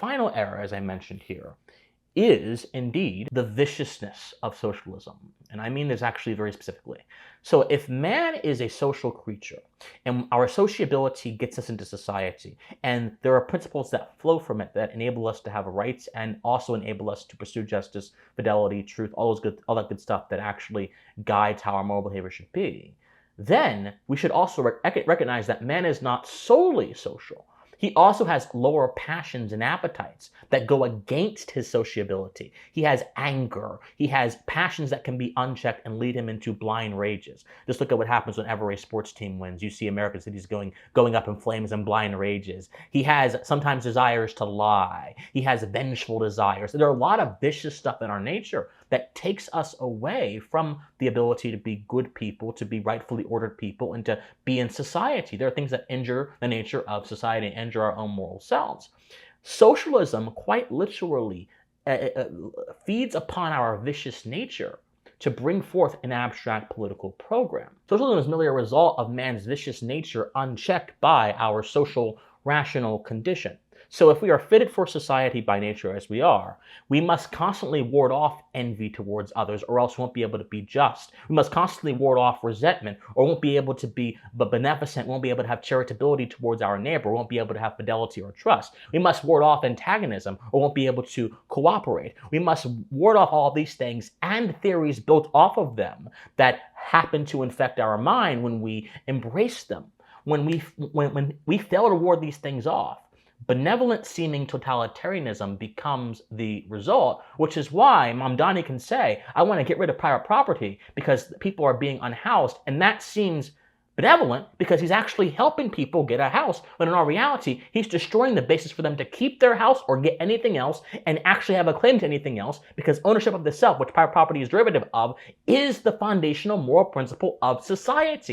final error, as I mentioned here, is indeed the viciousness of socialism. And I mean this actually very specifically. So if man is a social creature and our sociability gets us into society, and there are principles that flow from it that enable us to have rights and also enable us to pursue justice, fidelity, truth, all that good stuff that actually guides how our moral behavior should be, then we should also recognize that man is not solely social. He also has lower passions and appetites that go against his sociability. He has anger. He has passions that can be unchecked and lead him into blind rages. Just look at what happens whenever a sports team wins. You see American cities going up in flames and blind rages. He has sometimes desires to lie. He has vengeful desires. There are a lot of vicious stuff in our nature that takes us away from the ability to be good people, to be rightfully ordered people, and to be in society. There are things that injure the nature of society and injure our own moral selves. Socialism quite literally feeds upon our vicious nature to bring forth an abstract political program. Socialism is merely a result of man's vicious nature unchecked by our social rational condition. So if we are fitted for society by nature as we are, we must constantly ward off envy towards others, or else we won't be able to be just. We must constantly ward off resentment, or won't be able to be beneficent, won't be able to have charitability towards our neighbor, won't be able to have fidelity or trust. We must ward off antagonism, or won't be able to cooperate. We must ward off all these things and theories built off of them that happen to infect our mind when we embrace them. When we fail to ward these things off, benevolent seeming totalitarianism becomes the result, which is why Mamdani can say, I want to get rid of private property because people are being unhoused, and that seems benevolent because he's actually helping people get a house, when in all reality, he's destroying the basis for them to keep their house or get anything else and actually have a claim to anything else, because ownership of the self, which private property is derivative of, is the foundational moral principle of society.